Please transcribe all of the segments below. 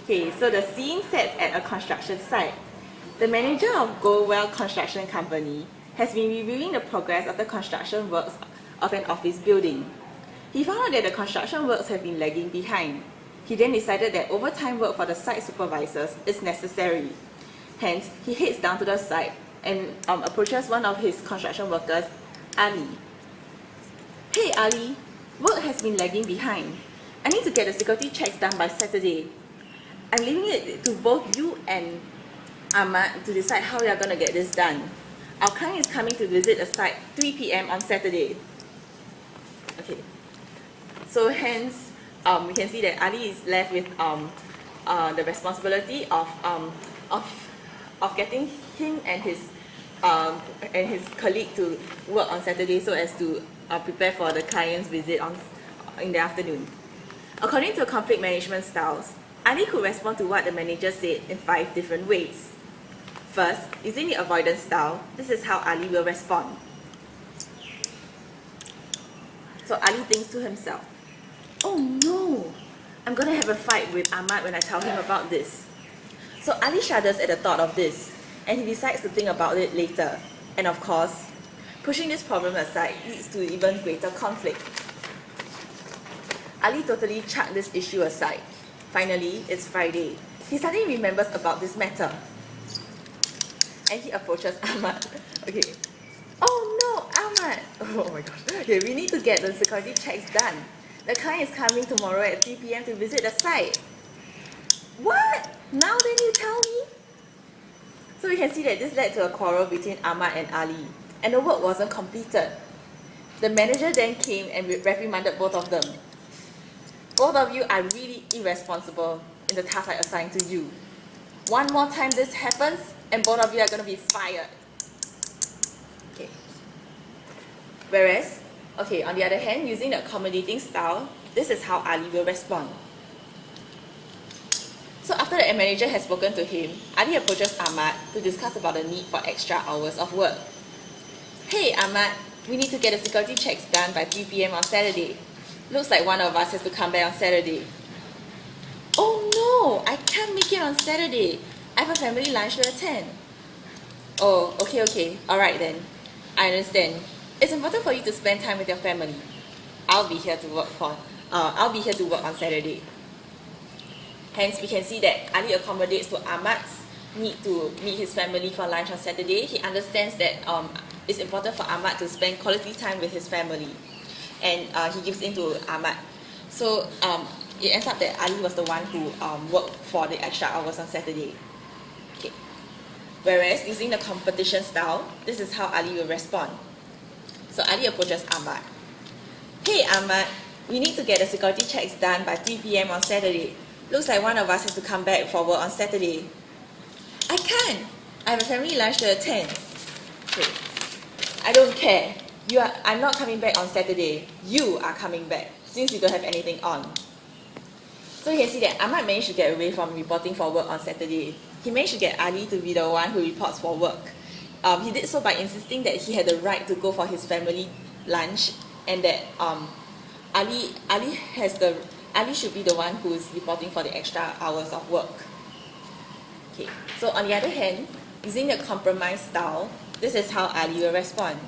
Okay, so the scene sets at a construction site. The manager of Goldwell Construction Company has been reviewing the progress of the construction works of an office building. He found out that the construction works have been lagging behind. He then decided that overtime work for the site supervisors is necessary. Hence, he heads down to the site and approaches one of his construction workers, Ali. Hey Ali, work has been lagging behind. I need to get the security checks done by Saturday. I'm leaving it to both you and Ahmad to decide how we are going to get this done. Our client is coming to visit the site 3 p.m. on Saturday. Okay. So hence, we can see that Ali is left with the responsibility of getting him and his colleague to work on Saturday so as to prepare for the client's visit in the afternoon. According to conflict management styles, Ali could respond to what the manager said in 5 different ways. First, using the avoidance style, this is how Ali will respond. So Ali thinks to himself, oh no, I'm gonna have a fight with Ahmad when I tell him about this. So Ali shudders at the thought of this, and he decides to think about it later. And of course, pushing this problem aside leads to even greater conflict. Ali totally chucked this issue aside. Finally, it's Friday. He suddenly remembers about this matter. And he approaches Ahmad. Okay. Oh no, Ahmad! Oh my gosh. Okay, we need to get the security checks done. The client is coming tomorrow at 3 p.m. to visit the site. What? Now then you tell me? So we can see that this led to a quarrel between Ahmad and Ali, and the work wasn't completed. The manager then came and reprimanded both of them. Both of you are really irresponsible in the task I assigned to you. One more time this happens, and both of you are going to be fired. Okay. Whereas, okay, on the other hand, using the accommodating style, this is how Ali will respond. So after the manager has spoken to him, Ali approaches Ahmad to discuss about the need for extra hours of work. Hey Ahmad, we need to get the security checks done by 3 p.m. on Saturday. Looks like one of us has to come back on Saturday. Oh no, I can't make it on Saturday. I have a family lunch to attend. Oh, okay. Alright then. I understand. It's important for you to spend time with your family. I'll be here to work on Saturday. Hence, we can see that Ali accommodates to Ahmad's need to meet his family for lunch on Saturday. He understands that it's important for Ahmad to spend quality time with his family. And he gives in to Ahmad. So it ends up that Ali was the one who worked for the extra hours on Saturday. Okay. Whereas using the competition style, this is how Ali will respond. So Ali approaches Ahmad. Hey Ahmad, we need to get the security checks done by 3 p.m. on Saturday. Looks like one of us has to come back for work on Saturday. I can't. I have a family lunch to attend. Okay. I don't care. I'm not coming back on Saturday. You are coming back since you don't have anything on. So you can see that Ahmad managed to get away from reporting for work on Saturday. He managed to get Ali to be the one who reports for work. He did so by insisting that he had the right to go for his family lunch, and that Ali should be the one who is reporting for the extra hours of work. Okay. So on the other hand, using the compromise style, this is how Ali will respond.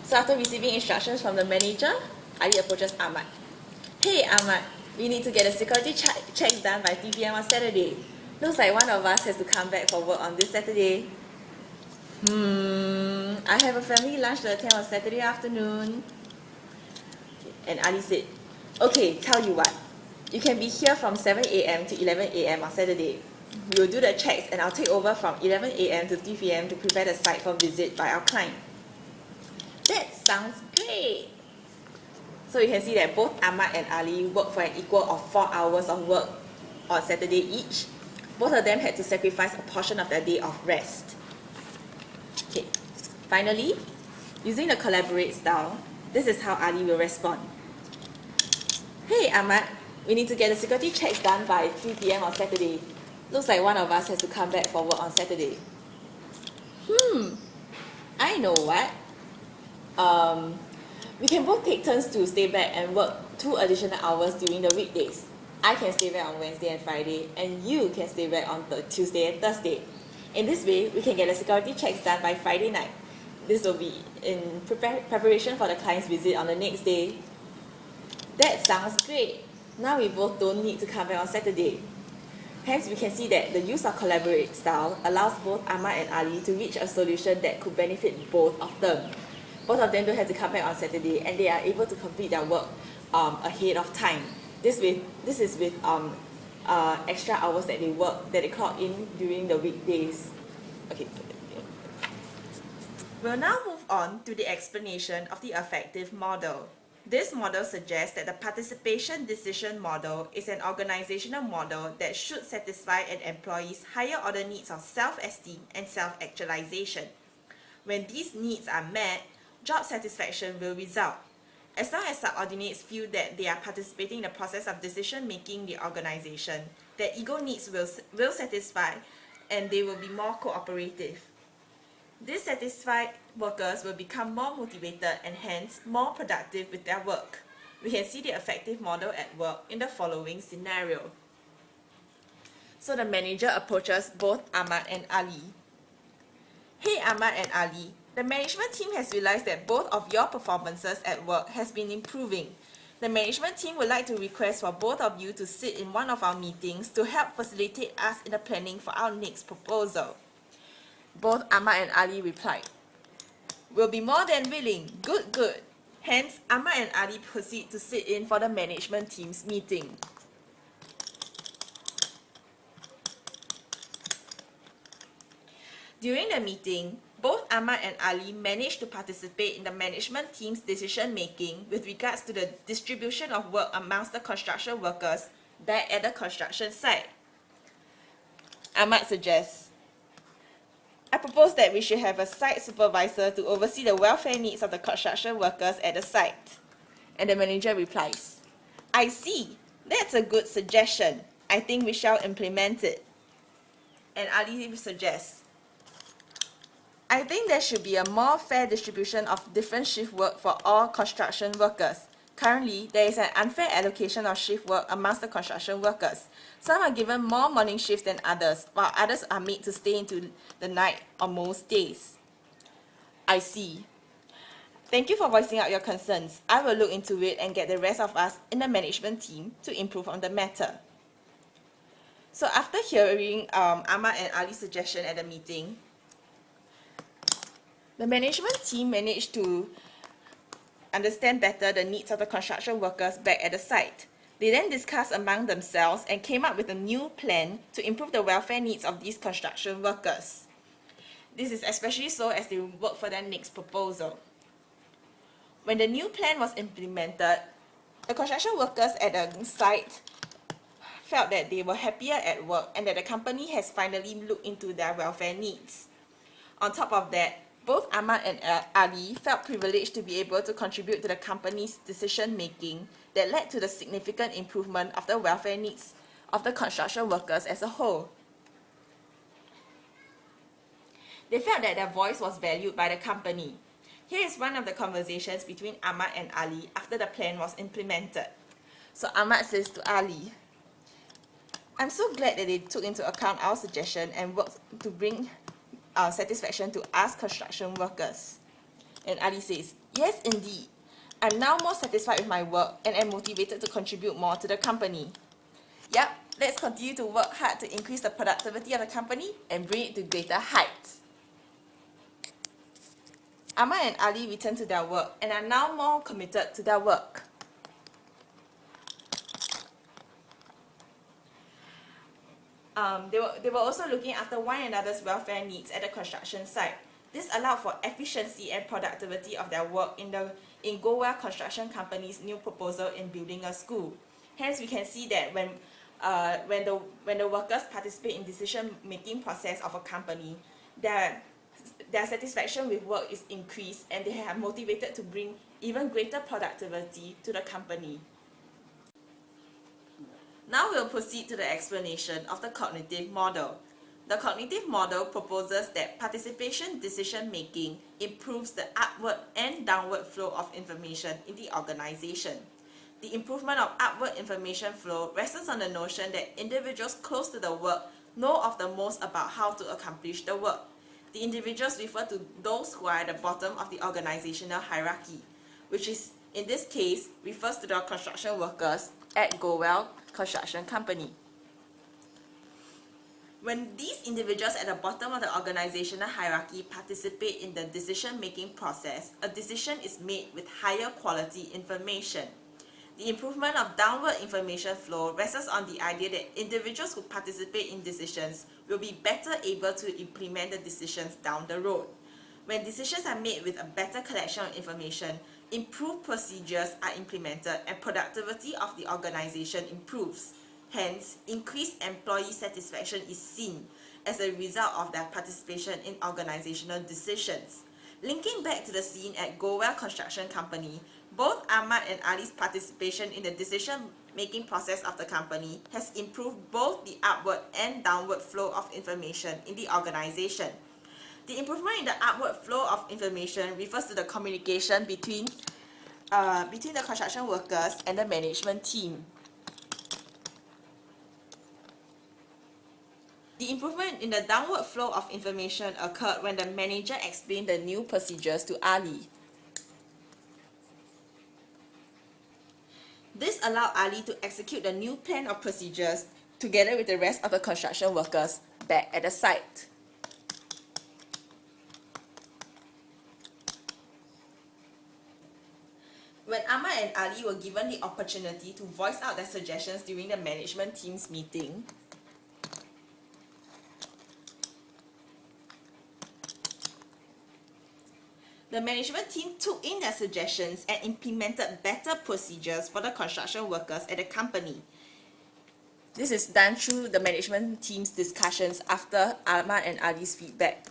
So after receiving instructions from the manager, Ali approaches Ahmad. Hey Ahmad, we need to get the security checks done by 3 p.m. on Saturday. Looks like one of us has to come back for work on this Saturday. I have a family lunch to attend on Saturday afternoon. Okay. And Ali said, okay, tell you what. You can be here from 7 a.m. to 11 a.m. on Saturday. We will do the checks and I'll take over from 11 a.m. to 3 p.m. to prepare the site for visit by our client. That sounds great! So you can see that both Ahmad and Ali worked for an equal of 4 hours of work on Saturday each. Both of them had to sacrifice a portion of their day of rest. Okay. Finally, using the collaborate style, this is how Ali will respond. Hey Ahmad, we need to get the security checks done by 3 p.m. on Saturday. Looks like one of us has to come back for work on Saturday. I know what. We can both take turns to stay back and work 2 additional hours during the weekdays. I can stay back on Wednesday and Friday, and you can stay back on Tuesday and Thursday. In this way, we can get the security checks done by Friday night. This will be in preparation for the client's visit on the next day. That sounds great. Now we both don't need to come back on Saturday. Hence, we can see that the use of collaborate style allows both Ahmad and Ali to reach a solution that could benefit both of them. Both of them don't have to come back on Saturday, and they are able to complete their work ahead of time. This is with extra hours that they work, that they clock in during the weekdays. Okay. We'll now move on to the explanation of the affective model. This model suggests that the participation decision model is an organizational model that should satisfy an employee's higher order needs of self-esteem and self-actualization. When these needs are met, job satisfaction will result. As long as subordinates feel that they are participating in the process of decision-making in the organization, their ego needs will satisfy and they will be more cooperative. These satisfied workers will become more motivated and hence more productive with their work. We can see the affective model at work in the following scenario. So the manager approaches both Ahmad and Ali. Hey Ahmad and Ali, the management team has realized that both of your performances at work has been improving. The management team would like to request for both of you to sit in one of our meetings to help facilitate us in the planning for our next proposal. Both Ahmad and Ali replied, "We'll be more than willing. Good, good." Hence, Ahmad and Ali proceed to sit in for the management team's meeting. During the meeting, both Ahmad and Ali managed to participate in the management team's decision-making with regards to the distribution of work amongst the construction workers back at the construction site. Ahmad suggests, "I propose that we should have a site supervisor to oversee the welfare needs of the construction workers at the site." And the manager replies, "I see. That's a good suggestion. I think we shall implement it." And Ali suggests, "I think there should be a more fair distribution of different shift work for all construction workers. Currently, there is an unfair allocation of shift work amongst the construction workers. Some are given more morning shifts than others, while others are made to stay into the night on most days." "I see. Thank you for voicing out your concerns. I will look into it and get the rest of us in the management team to improve on the matter." So after hearing Ahmad and Ali's suggestion at the meeting, the management team managed to understand better the needs of the construction workers back at the site. They then discussed among themselves and came up with a new plan to improve the welfare needs of these construction workers. This is especially so as they work for their next proposal. When the new plan was implemented, the construction workers at the site felt that they were happier at work and that the company has finally looked into their welfare needs. On top of that, both Ahmad and Ali felt privileged to be able to contribute to the company's decision-making that led to the significant improvement of the welfare needs of the construction workers as a whole. They felt that their voice was valued by the company. Here is one of the conversations between Ahmad and Ali after the plan was implemented. So Ahmad says to Ali, "I'm so glad that they took into account our suggestion and worked to bring satisfaction to us construction workers." And Ali says, "Yes, indeed. I'm now more satisfied with my work and am motivated to contribute more to the company. Yep, let's continue to work hard to increase the productivity of the company and bring it to greater heights." Ahmad and Ali return to their work and are now more committed to their work. They were also looking after one another's welfare needs at the construction site. This allowed for efficiency and productivity of their work in Goa Construction Company's new proposal in building a school. Hence, we can see that when the workers participate in decision-making process of a company, their satisfaction with work is increased and they are motivated to bring even greater productivity to the company. Now we'll proceed to the explanation of the cognitive model. The cognitive model proposes that participation decision-making improves the upward and downward flow of information in the organization. The improvement of upward information flow rests on the notion that individuals close to the work know of the most about how to accomplish the work. The individuals refer to those who are at the bottom of the organizational hierarchy, which is, in this case, refers to the construction workers at Goldwell Construction Company. When these individuals at the bottom of the organizational hierarchy participate in the decision-making process, a decision is made with higher quality information. The improvement of downward information flow rests on the idea that individuals who participate in decisions will be better able to implement the decisions down the road. When decisions are made with a better collection of information, improved procedures are implemented and productivity of the organization improves. Hence, increased employee satisfaction is seen as a result of their participation in organizational decisions. Linking back to the scene at Goldwell Construction Company, both Ahmad and Ali's participation in the decision-making process of the company has improved both the upward and downward flow of information in the organization. The improvement in the upward flow of information refers to the communication between the construction workers and the management team. The improvement in the downward flow of information occurred when the manager explained the new procedures to Ali. This allowed Ali to execute the new plan of procedures together with the rest of the construction workers back at the site. When Ahmad and Ali were given the opportunity to voice out their suggestions during the management team's meeting, the management team took in their suggestions and implemented better procedures for the construction workers at the company. This is done through the management team's discussions after Ahmad and Ali's feedback.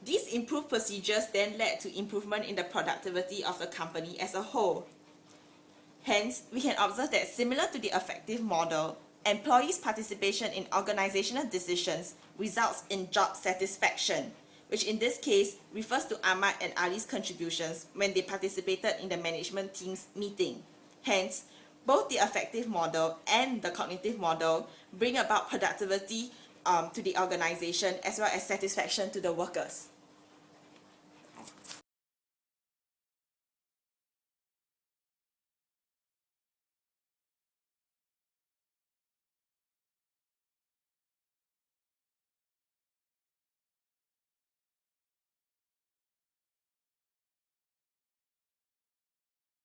These improved procedures then led to improvement in the productivity of the company as a whole. Hence, we can observe that similar to the effective model, employees' participation in organizational decisions results in job satisfaction, which in this case refers to Ahmad and Ali's contributions when they participated in the management team's meeting. Hence, both the affective model and the cognitive model bring about productivity to the organization as well as satisfaction to the workers.